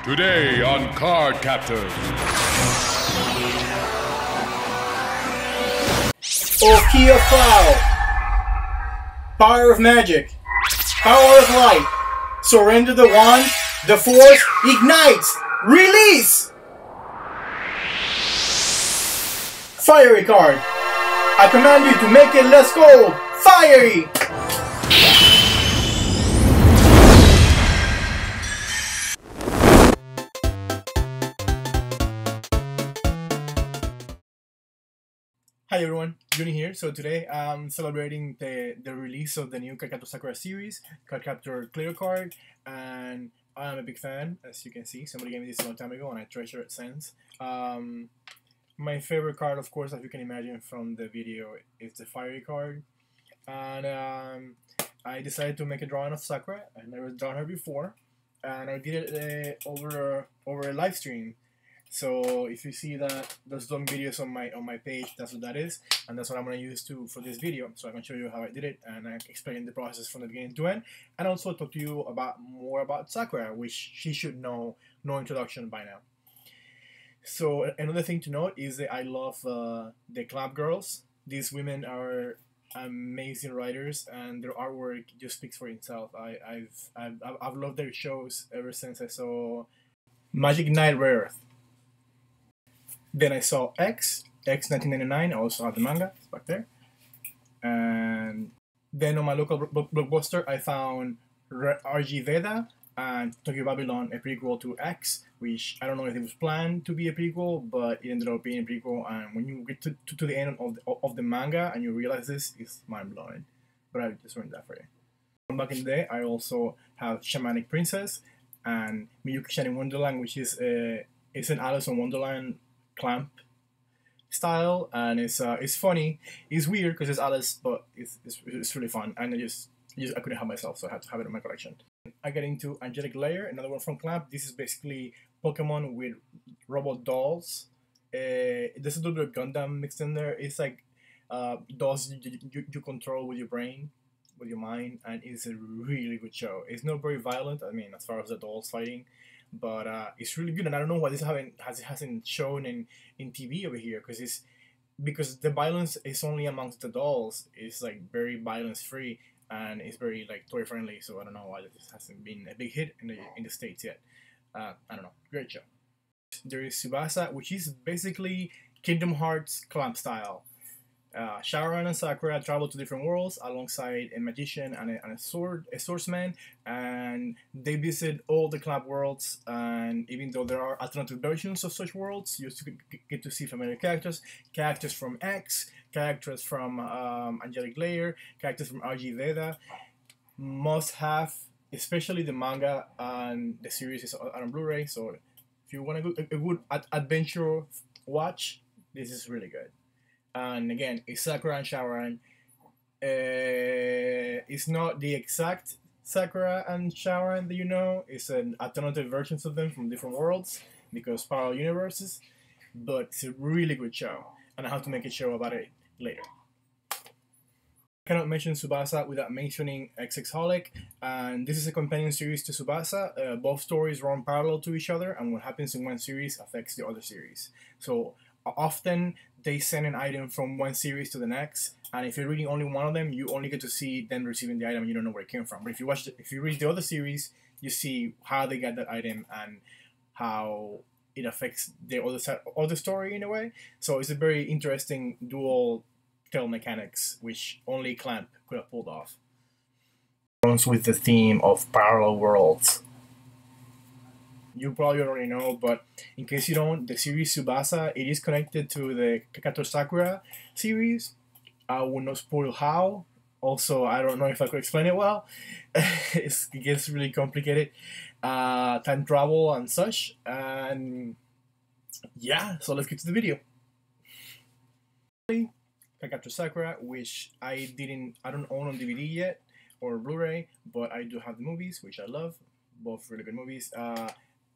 Today on Cardcaptor. O Key of Cloud. Power of magic. Power of light. Surrender the wand. The force ignites. Release! Fiery card. I command you to make it less cold. Fiery! Hi everyone, Juni here. So today I'm celebrating the release of the new Cardcaptor Sakura series, Cardcaptor Clear Card, and I'm a big fan, as you can see. Somebody gave me this a long time ago and I treasure it since. My favorite card, of course, as you can imagine from the video, is the Fiery card. And I decided to make a drawing of Sakura. I've never drawn her before, and I did it over a live stream. So if you see that those long videos on my page, that's what that is, and that's what I'm gonna use for this video. So I can show you how I did it, and I explain the process from the beginning to end, and also talk to you more about Sakura, which she should know, no introduction by now. So another thing to note is that I love the Club Girls. These women are amazing writers, and their artwork just speaks for itself. I've loved their shows ever since I saw Magic Knight Rare Earth. Then I saw X 1999. I also have the manga, it's back there. And then on my local blockbuster, I found RG Veda and Tokyo Babylon, a prequel to X, which I don't know if it was planned to be a prequel, but it ended up being a prequel. And when you get to the end of the manga and you realize this, it's mind-blowing. But I just ruined that for you. Back in the day, I also have Shamanic Princess and Miyuki Shining Wonderland, which is it's an Alice in Wonderland clamp style, and it's funny. It's weird because it's Alice, but it's really fun, and I couldn't have myself, so I had to have it in my collection. I get into Angelic Layer, another one from Clamp. This is basically Pokemon with robot dolls. There's a little bit of Gundam mixed in there. It's like dolls you control with your brain, with your mind, and it's a really good show. It's not very violent, I mean, as far as the dolls fighting, but it's really good, and I don't know why this hasn't shown in TV over here, because the violence is only amongst the dolls. It's like very violence free, and it's very like toy friendly. So I don't know why this hasn't been a big hit in the States yet. I don't know. Great show. There is Tsubasa, which is basically Kingdom Hearts Clamp style. Sharon and Sakura travel to different worlds alongside a magician and a swordsman, and they visit all the Clamp worlds. And even though there are alternative versions of such worlds, you get to see familiar characters from X, characters from Angelic Layer, characters from RG Veda. Must have, especially the manga, and the series is on Blu-ray. So if you want a good adventure watch, this is really good. And again, it's Sakura and Sharon. It's not the exact Sakura and Sharon that you know. It's an alternative versions of them from different worlds, because parallel universes. But it's a really good show, and I have to make a show about it later. I cannot mention Tsubasa without mentioning XX-holic, and this is a companion series to Tsubasa. Both stories run parallel to each other, and what happens in one series affects the other series. So often they send an item from one series to the next, and if you're reading only one of them, you only get to see them receiving the item, and you don't know where it came from. But if you read the other series, you see how they got that item and how it affects the other side of the story in a way. So it's a very interesting dual tale mechanics, which only Clamp could have pulled off. With the theme of parallel worlds. You probably already know, but in case you don't, the series Tsubasa, it is connected to the Cardcaptor Sakura series. I will not spoil how. Also, I don't know if I could explain it well. It gets really complicated. Time travel and such. And yeah, so let's get to the video. Cardcaptor Sakura, which I don't own on DVD yet or Blu-ray, but I do have the movies, which I love. Both really good movies.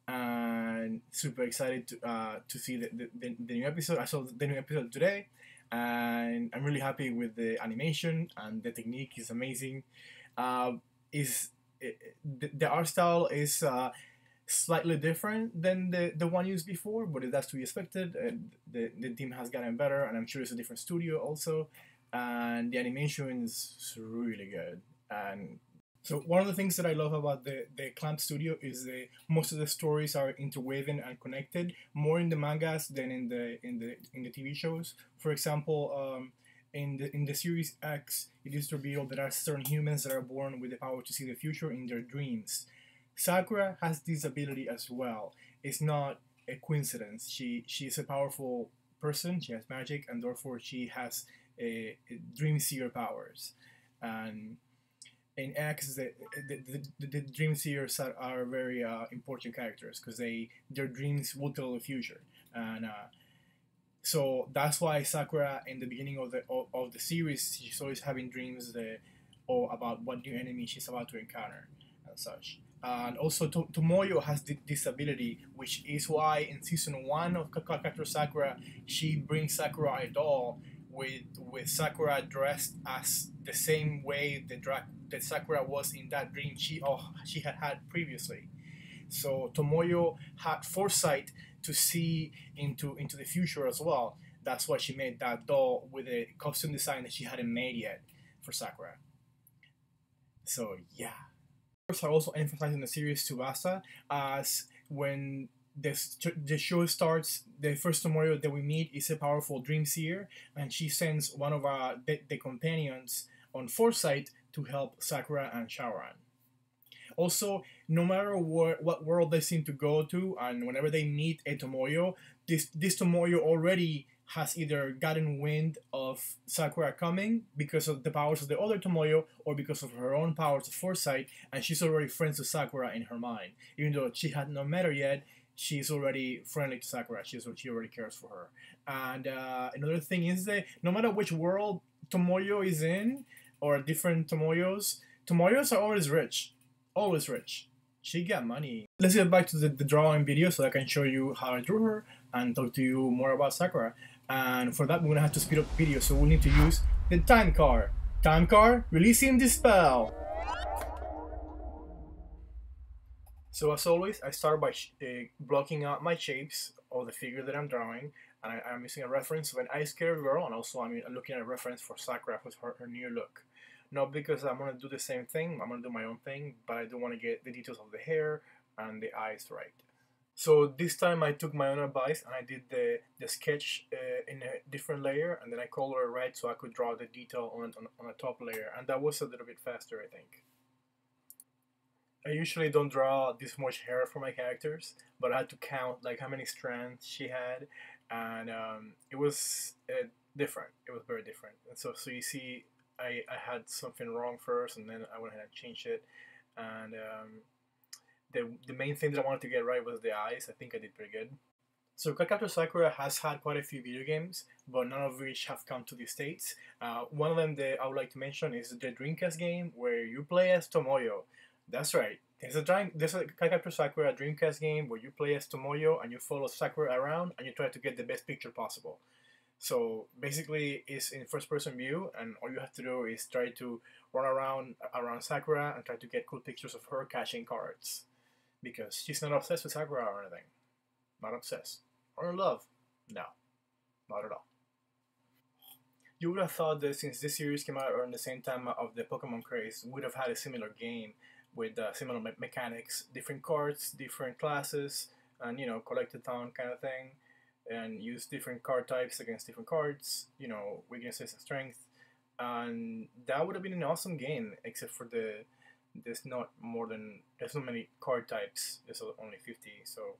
And super excited to see the new episode. I saw the new episode today, and I'm really happy with the animation, and the technique is amazing. The art style is slightly different than the one used before, but that's to be expected. The team has gotten better, and I'm sure it's a different studio also, and the animation is really good. And so one of the things that I love about the Clamp Studio is most of the stories are interwoven and connected more in the mangas than in the TV shows. For example, in the series X, it is revealed that there are certain humans that are born with the power to see the future in their dreams. Sakura has this ability as well. It's not a coincidence. She's a powerful person. She has magic, and therefore she has a dream seer powers. And in X, the dream seers are very important characters because their dreams will tell the future, and so that's why Sakura in the beginning of the series she's always having dreams or about what new enemy she's about to encounter and such. And also Tomoyo has this ability, which is why in season 1 of Cardcaptor Sakura she brings Sakura a doll with Sakura dressed as the same way that Sakura was in that dream she had previously. So Tomoyo had foresight to see into the future as well. That's why she made that doll with a costume design that she hadn't made yet for Sakura. So yeah. Are also emphasizing the series Tsubasa as when the show starts, the first Tomoyo that we meet is a powerful dream seer, and she sends one of the companions on foresight to help Sakura and Shaoran. Also, no matter what world they seem to go to, and whenever they meet a Tomoyo, this Tomoyo already has either gotten wind of Sakura coming because of the powers of the other Tomoyo or because of her own powers of foresight, and she's already friends with Sakura in her mind. Even though she had not met her yet, she's already friendly to Sakura. She already cares for her. And another thing is that no matter which world Tomoyo is in, or different Tomoyos are always rich. Always rich. She got money. Let's get back to the drawing video so I can show you how I drew her and talk to you more about Sakura. And for that, we're gonna have to speed up the video, so we'll need to use the time card. Time card, releasing the spell. So as always, I start by blocking out my shapes of the figure that I'm drawing, and I'm using a reference of an ice skater girl, and also I'm looking at a reference for Sakura with her new look. Not because I'm going to do the same thing, I'm going to do my own thing, but I do want to get the details of the hair and the eyes right. So this time I took my own advice and I did the sketch in a different layer, and then I colored it red so I could draw the detail on a top layer, and that was a little bit faster, I think. I usually don't draw this much hair for my characters, but I had to count like how many strands she had, and it was different. It was very different. And so you see, I had something wrong first, and then I went ahead and changed it. And the main thing that I wanted to get right was the eyes. I think I did pretty good. So Cardcaptor Sakura has had quite a few video games, but none of which have come to the States. One of them that I would like to mention is the Dreamcast game where you play as Tomoyo. That's right. There's a Cardcaptor Sakura Dreamcast game where you play as Tomoyo and you follow Sakura around and you try to get the best picture possible. So basically, it's in first-person view, and all you have to do is try to run around Sakura and try to get cool pictures of her catching cards, because she's not obsessed with Sakura or anything. Not obsessed. Or in love. No. Not at all. You would have thought that since this series came out around the same time of the Pokemon craze, we would have had a similar game with similar mechanics, different cards, different classes, and collectathon kind of thing, and use different card types against different cards, weaknesses and strength, and that would have been an awesome game, except for there's not many card types. There's only 50, so.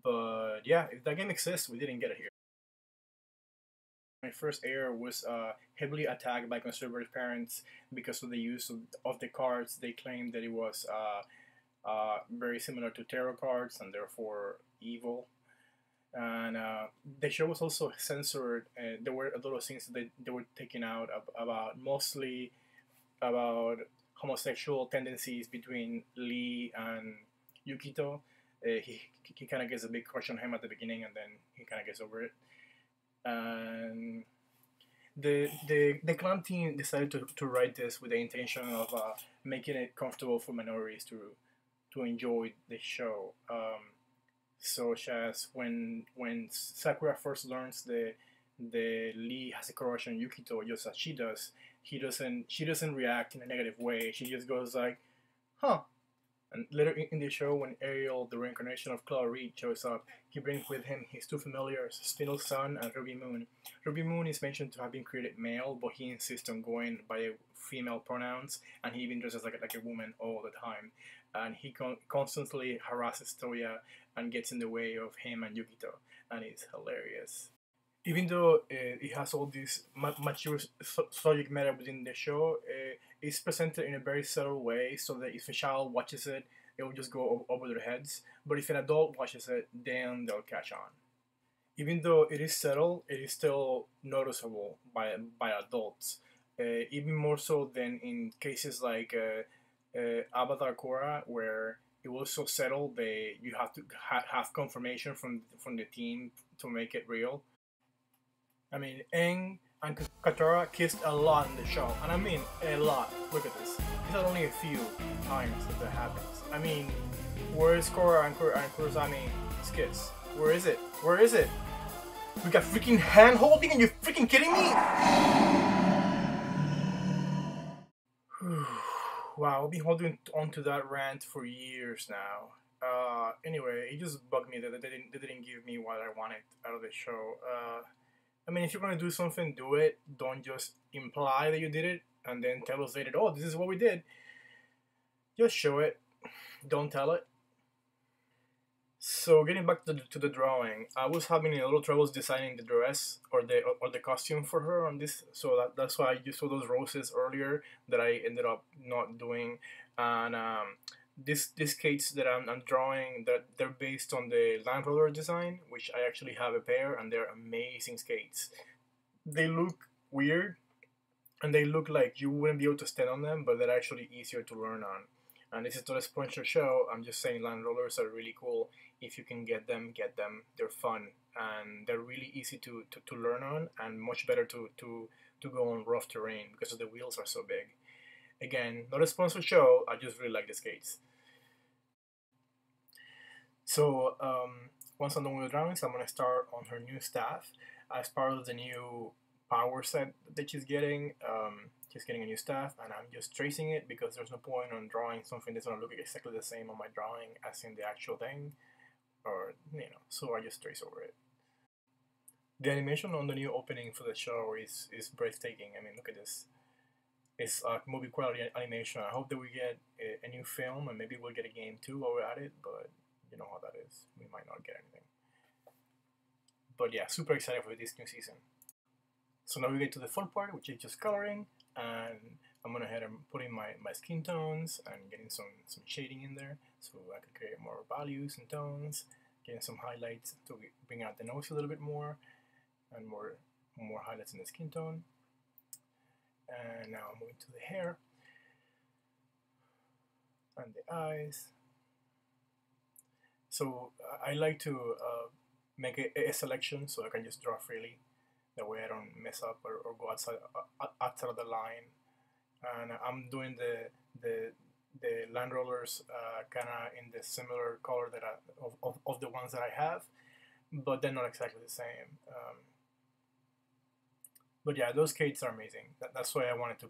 But yeah, if that game exists, we didn't get it here. My first heir was heavily attacked by conservative parents because of the use of the cards. They claimed that it was very similar to tarot cards and therefore evil. And the show was also censored. There were a lot of things that they were taken out mostly about homosexual tendencies between Lee and Yukito. He kind of gets a big crush on him at the beginning, and then he kind of gets over it. And the clan decided to write this with the intention of making it comfortable for minorities to enjoy the show. Such as when Sakura first learns the Lee has a crush on Yukito just as she does, she doesn't react in a negative way. She just goes like, huh. And later in the show, when Ariel, the reincarnation of Claw Reed, shows up, he brings with him his two familiars, Spindle Sun and Ruby Moon. Ruby Moon is mentioned to have been created male, but he insists on going by female pronouns, and he even dresses like a woman all the time. And he constantly harasses Toya and gets in the way of him and Yukito, and it's hilarious. Even though it has all this mature subject matter within the show, it's presented in a very subtle way so that if a child watches it, it will just go over their heads. But if an adult watches it, then they'll catch on. Even though it is subtle, it is still noticeable by adults. Even more so than in cases like Avatar Korra, where it was so subtle they you have to have confirmation from the team to make it real. I mean, Aang and Katara kissed a lot in the show, and I mean a lot. Look at this. These are only a few times that happens. I mean, where is Korra and Kurosame's kiss? Where is it? Where is it? We got freaking hand holding, and you freaking kidding me? Wow, I've been holding on to that rant for years now. Anyway, it just bugged me that they didn't give me what I wanted out of the show. I mean, if you're gonna do something, do it. Don't just imply that you did it and then tell us later, oh, this is what we did. Just show it. Don't tell it. So getting back to the drawing, I was having a little troubles designing the dress or the costume for her on this. So that's why you saw those roses earlier that I ended up not doing. And these skates that I'm drawing, that they're based on the Land Rover design, which I actually have a pair, and they're amazing skates. They look weird, and they look like you wouldn't be able to stand on them, but they're actually easier to learn on. And this is not a sponsor show. I'm just saying land rollers are really cool. If you can get them, get them. They're fun and they're really easy to learn on, and much better to go on rough terrain because the wheels are so big. Again, not a sponsored show. I just really like the skates. So once I'm done with the drawings, I'm gonna start on her new staff as part of the new power set that she's getting. She's getting a new staff, and I'm just tracing it because there's no point on drawing something that's gonna look exactly the same on my drawing as in the actual thing, or So I just trace over it. The animation on the new opening for the show is breathtaking. I mean, look at this. It's movie quality animation. I hope that we get a new film, and maybe we'll get a game too while we're at it. But you know how that is. We might not get anything. But yeah, super excited for this new season. So now we get to the fun part, which is just coloring, and I'm gonna head and put in my skin tones and getting some shading in there so I can create more values and tones, getting some highlights to bring out the nose a little bit more, and more highlights in the skin tone. And now I'm moving to the hair and the eyes. So I like to make a selection so I can just draw freely. That way I don't mess up or go outside of the line. And I'm doing the land rollers kind of in the similar color that of the ones that I have, but they're not exactly the same. But yeah, those skates are amazing. That's why I wanted to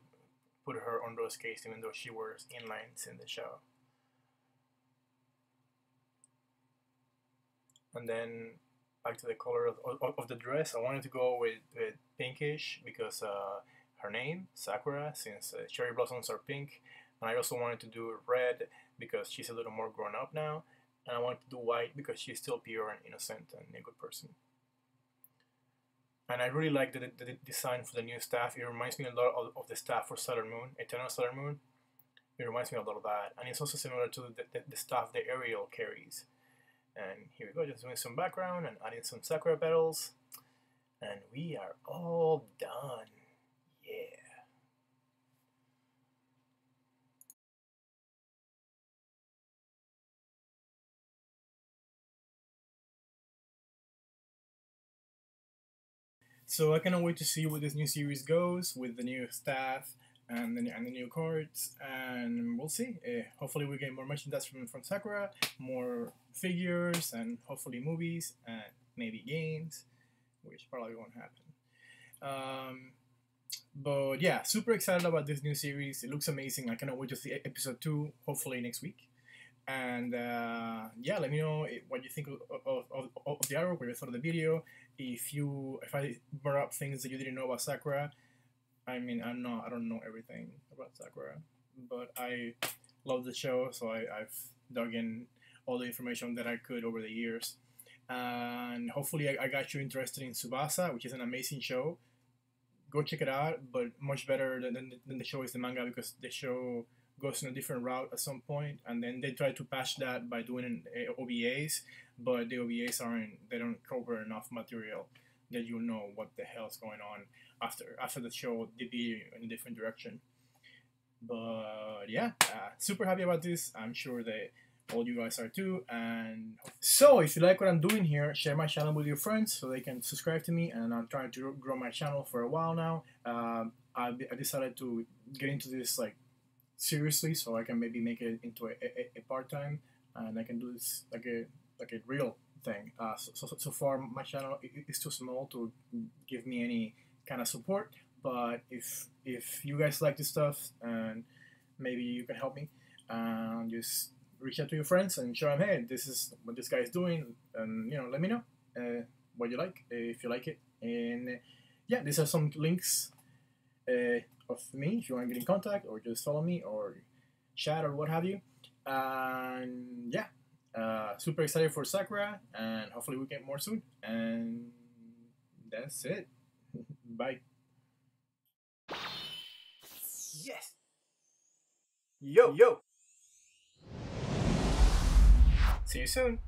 put her on those skates, even though she wears inlines in the show. And then back to the color of the dress, I wanted to go with pinkish because her name, Sakura, since cherry blossoms are pink. And I also wanted to do red because she's a little more grown up now. And I wanted to do white because she's still pure and innocent and a good person. And I really like the design for the new staff. It reminds me a lot of the staff for Sailor Moon, Eternal Sailor Moon. It reminds me a lot of that. And it's also similar to the staff that Ariel carries. And here we go, just doing some background and adding some Sakura petals. And we are all done. Yeah. So I cannot wait to see where this new series goes with the new staff and the new cards, and we'll see. Hopefully we get more merchandise from Sakura, more figures, and hopefully movies, and maybe games, which probably won't happen. But yeah, super excited about this new series. It looks amazing. I cannot wait to see episode 2, hopefully next week. And yeah, let me know what you think of the artwork, what you thought of the video. If I brought up things that you didn't know about Sakura, I mean, I don't know everything about Sakura, but I love the show, so I've dug in all the information that I could over the years. And hopefully I got you interested in Tsubasa, which is an amazing show. Go check it out, but much better than the show is the manga, because the show goes in a different route at some point, and then they try to patch that by doing OVAs, but the OVAs they don't cover enough material that you know what the hell's going on after the show deviate in a different direction. But yeah, super happy about this. I'm sure that all you guys are too. And so if you like what I'm doing here, share my channel with your friends so they can subscribe to me. And I'm trying to grow my channel for a while now. I decided to get into this like seriously, so I can maybe make it into a part-time, and I can do this like a real thing. So far my channel is too small to give me any kind of support, but if you guys like this stuff, and maybe you can help me, just reach out to your friends and show them, hey, this is what this guy is doing, and let me know what you like, if you like it. And yeah, these are some links of me if you want to get in contact, or just follow me, or chat, or what have you. And yeah, super excited for Sakura, and hopefully we get more soon. And that's it. Bye. Yes. Yo. See you soon.